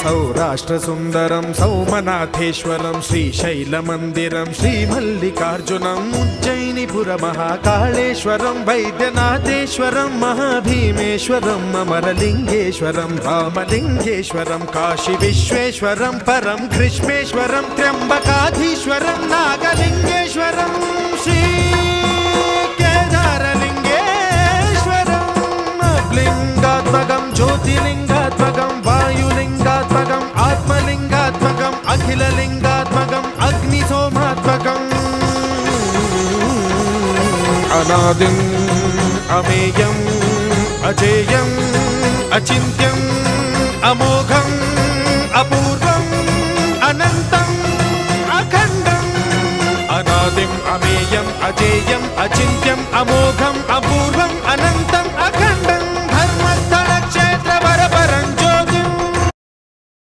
सौराष्ट्रसुन्दरं सौमनाथेश्वरं श्रीशैलमन्दिरं श्रीमल्लिकार्जुनम् उज्जयिनीपुरमहाकाळेश्वरं वैद्यनाथेश्वरं महाभीमेश्वरम् अमरलिङ्गेश्वरं रामलिङ्गेश्वरं काशीविश्वेश्वरं परं ग्रीष्मेश्वरं त्र्यम्बकाधीश्वरं नागलिङ्गेश्वरं श्रीकेदारलिङ्गेश्वरं लिङ्गात्मकं ज्योतिलिङ्गात्मकं वायुलिङ्गात्मकम् आत्मलिङ्गात्मकम् अखिललिङ्गात्मकम् अग्निसोमात्मकम् अनादिम् अमेयम् अजेयम् अचिन्त्यम् अमोघम् अपूर्वम् अनन्तम् अखण्डम् अनादिम् अमेयम् अजेयम् अचिन्त्यम् अमोघम् अपूर्वम् अनन्तम्